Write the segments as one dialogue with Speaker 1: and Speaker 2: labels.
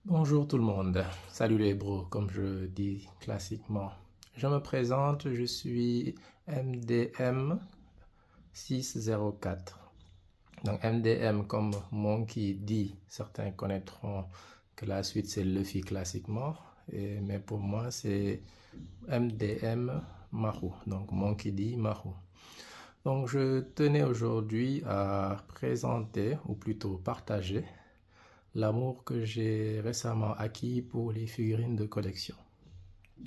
Speaker 1: Bonjour tout le monde, salut les bros, comme je dis classiquement. Je me présente, je suis MDM 604. Donc MDM comme Monkey D, certains connaîtront que la suite c'est Luffy classiquement, mais pour moi c'est MDM Mahou, donc Monkey D Mahou. Donc je tenais aujourd'hui à présenter, ou plutôt partager, l'amour que j'ai récemment acquis pour les figurines de collection.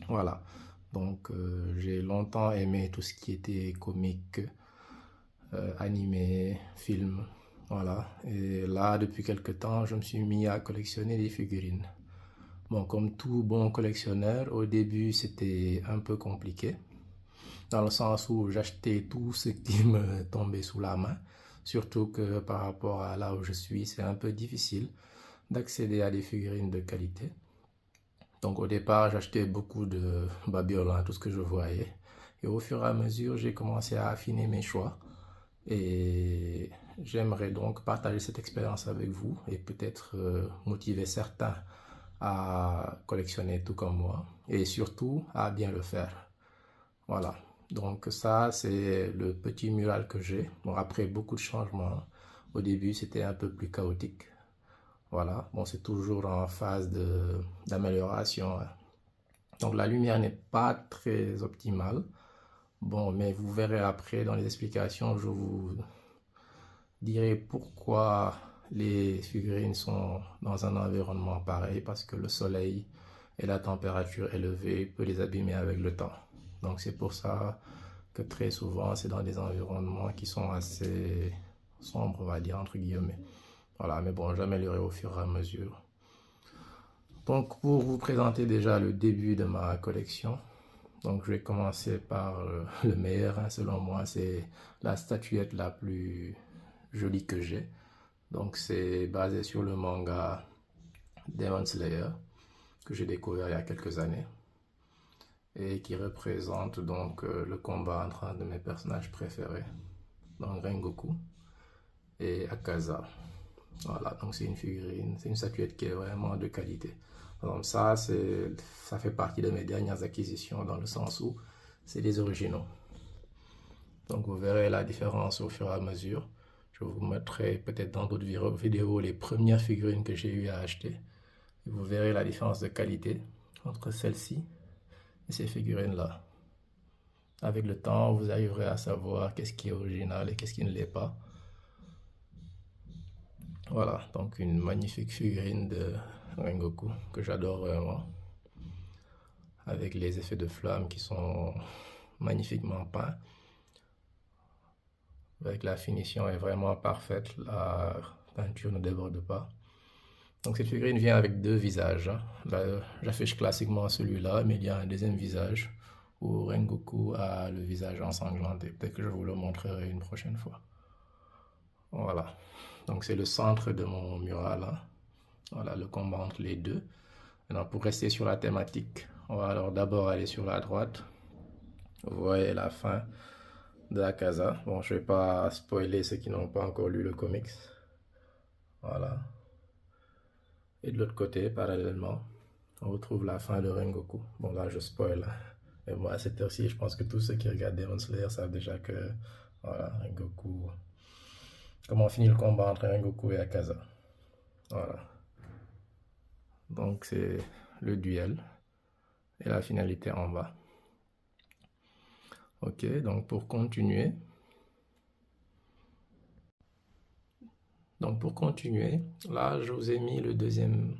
Speaker 1: Voilà. Donc, j'ai longtemps aimé tout ce qui était comique, animé, film. Voilà. Et là, depuis quelque temps, je me suis mis à collectionner les figurines. Bon, comme tout bon collectionneur, au début, c'était un peu compliqué, dans le sens où j'achetais tout ce qui me tombait sous la main. Surtout que par rapport à là où je suis, c'est un peu difficile d'accéder à des figurines de qualité. Donc au départ, j'achetais beaucoup de babioles, tout ce que je voyais. Et au fur et à mesure, j'ai commencé à affiner mes choix. Et j'aimerais donc partager cette expérience avec vous et peut-être motiver certains à collectionner tout comme moi. Et surtout, à bien le faire. Voilà. Donc ça, c'est le petit mural que j'ai. Bon, après beaucoup de changements. Au début, c'était un peu plus chaotique. Voilà, bon, c'est toujours en phase d'amélioration. Donc la lumière n'est pas très optimale. Bon, mais vous verrez après dans les explications, je vous dirai pourquoi les figurines sont dans un environnement pareil, parce que le soleil et la température élevée peut les abîmer avec le temps. Donc c'est pour ça que très souvent, c'est dans des environnements qui sont assez sombres, on va dire, entre guillemets. Voilà, mais bon, j'améliorerai au fur et à mesure. Donc, pour vous présenter déjà le début de ma collection, donc je vais commencer par le meilleur, selon moi, c'est la statuette la plus jolie que j'ai. Donc, c'est basé sur le manga Demon Slayer, que j'ai découvert il y a quelques années, et qui représente donc le combat entre un de mes personnages préférés, donc Rengoku et Akaza. Voilà, donc c'est une figurine, c'est une statuette qui est vraiment de qualité. Donc ça fait partie de mes dernières acquisitions dans le sens où c'est des originaux. Donc vous verrez la différence au fur et à mesure. Je vous mettrai peut-être dans d'autres vidéos les premières figurines que j'ai eu à acheter. Et vous verrez la différence de qualité entre celle-ci et ces figurines-là. Avec le temps, vous arriverez à savoir qu'est-ce qui est original et qu'est-ce qui ne l'est pas. Voilà, donc une magnifique figurine de Rengoku que j'adore vraiment, avec les effets de flamme qui sont magnifiquement peints, avec la finition est vraiment parfaite, la peinture ne déborde pas. Donc cette figurine vient avec deux visages. Là, j'affiche classiquement celui-là, mais il y a un deuxième visage où Rengoku a le visage ensanglanté. Peut-être que je vous le montrerai une prochaine fois. Voilà, donc c'est le centre de mon mural. Voilà le combat entre les deux. Maintenant, pour rester sur la thématique, on va alors d'abord aller sur la droite. Vous voyez la fin de Akaza. Bon, je ne vais pas spoiler ceux qui n'ont pas encore lu le comics. Voilà. Et de l'autre côté, parallèlement, on retrouve la fin de Rengoku. Bon, là, je spoil. Mais moi, à cette heure-ci, je pense que tous ceux qui regardent Demon Slayer savent déjà que, voilà, Rengoku. Comment finit le combat entre Rengoku et Akaza. Voilà. Donc, c'est le duel. Et la finalité en bas. Ok, donc pour continuer. Là, je vous ai mis le deuxième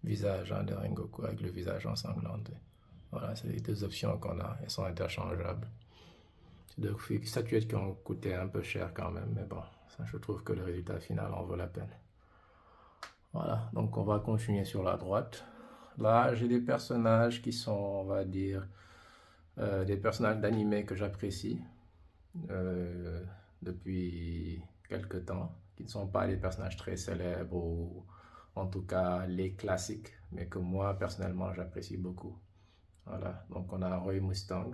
Speaker 1: visage de Rengoku avec le visage ensanglanté. Voilà, c'est les deux options qu'on a. Elles sont interchangeables. C'est deux statuettes qui ont coûté un peu cher quand même, mais bon, ça, je trouve que le résultat final en vaut la peine. Voilà, donc on va continuer sur la droite. Là, j'ai des personnages qui sont, on va dire, des personnages d'anime que j'apprécie depuis quelques temps, qui ne sont pas des personnages très célèbres ou en tout cas les classiques, mais que moi personnellement j'apprécie beaucoup. Voilà, donc on a Roy Mustang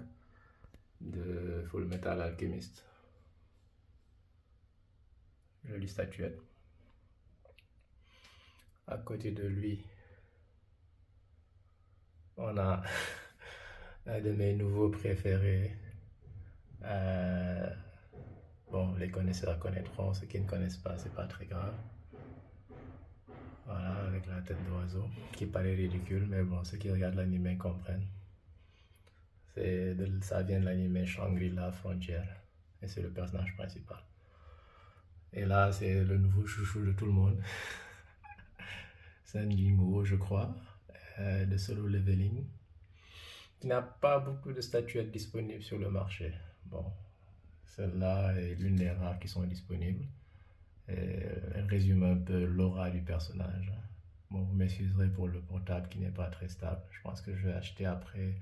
Speaker 1: de Full Metal Alchemist, jolie statuette. À côté de lui, On a un de mes nouveaux préférés. Bon, les connaisseurs connaîtront, ceux qui ne connaissent pas, c'est pas très grave. Voilà, avec la tête d'oiseau, qui paraît ridicule, mais bon, ceux qui regardent l'anime comprennent. Ça vient de l'anime Shangri-La Frontière, et c'est le personnage principal. Et là, c'est le nouveau chouchou de tout le monde. C'est un Jimbo, je crois, de Solo Leveling, qui n'a pas beaucoup de statuettes disponibles sur le marché. Bon, celle-là est l'une des rares qui sont disponibles. Et elle résume un peu l'aura du personnage. Bon, vous m'excuserez pour le portable qui n'est pas très stable. Je pense que je vais acheter après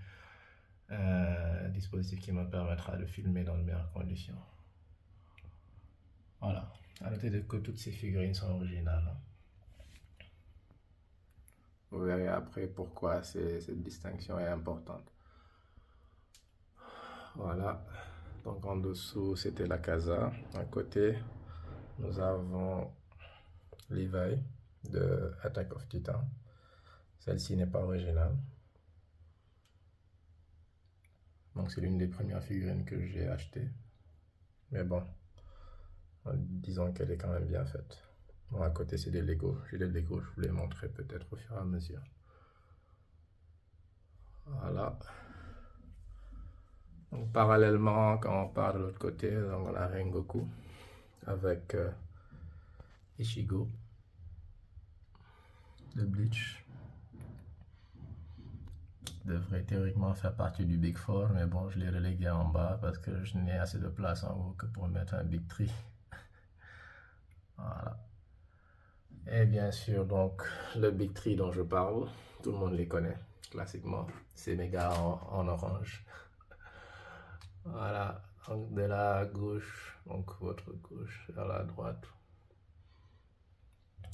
Speaker 1: un dispositif qui me permettra de filmer dans de meilleures conditions. Voilà. À noter que toutes ces figurines sont originales. Vous verrez après pourquoi cette distinction est importante. Voilà. Donc en dessous, c'était la casa. À côté, nous avons Levi de Attack of Titan. Celle-ci n'est pas originale. Donc c'est l'une des premières figurines que j'ai achetées. Mais bon, disons qu'elle est quand même bien faite. Bon, à côté c'est des Lego. J'ai des Lego, je vous les montrerai peut-être au fur et à mesure. Voilà. Donc parallèlement, quand on part de l'autre côté, donc on a Rengoku avec Ichigo de Bleach. Devrait théoriquement faire partie du Big Four, mais bon, je l'ai relégué en bas parce que je n'ai assez de place en haut que pour mettre un Big Tree. Voilà. Et bien sûr, donc, le Big Tree dont je parle, tout le monde les connaît, classiquement. C'est mes gars en orange. Voilà, donc de la gauche, donc votre gauche vers la droite,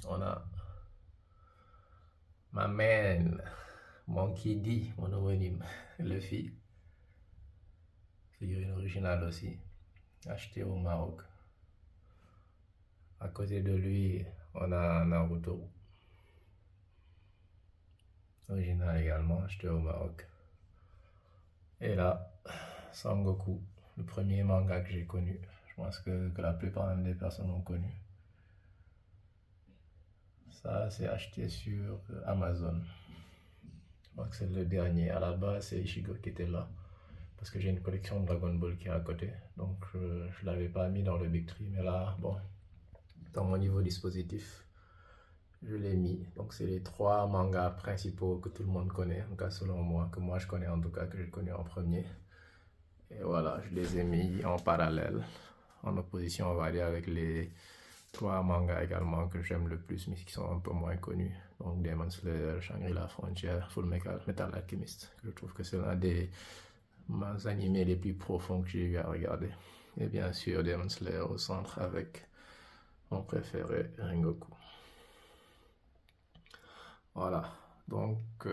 Speaker 1: on a ma man, Monkey D, mon homonyme, Luffy. Figurine originale aussi, acheté au Maroc. À côté de lui, on a Naruto. Original également, acheté au Maroc. Et là, Sangoku, le premier manga que j'ai connu. Je pense que la plupart des personnes ont connu. Ça, c'est acheté sur Amazon. Je crois que c'est le dernier. À la base, c'est Ichigo qui était là. Parce que j'ai une collection de Dragon Ball qui est à côté. Donc, je ne l'avais pas mis dans le Big Tree. Mais là, bon, dans mon niveau dispositif, je l'ai mis. Donc, c'est les 3 mangas principaux que tout le monde connaît. En tout cas, selon moi, que moi je connais en tout cas, que j'ai connu en premier. Et voilà, je les ai mis en parallèle, en opposition, on va dire, avec les 3 mangas également que j'aime le plus, mais qui sont un peu moins connus. Donc, Demon Slayer, Shangri-La Frontière, Full Metal Alchemist. Je trouve que c'est l'un des animés les plus profonds que j'ai eu à regarder. Et bien sûr, Demon Slayer au centre avec mon préféré, Rengoku. Voilà, donc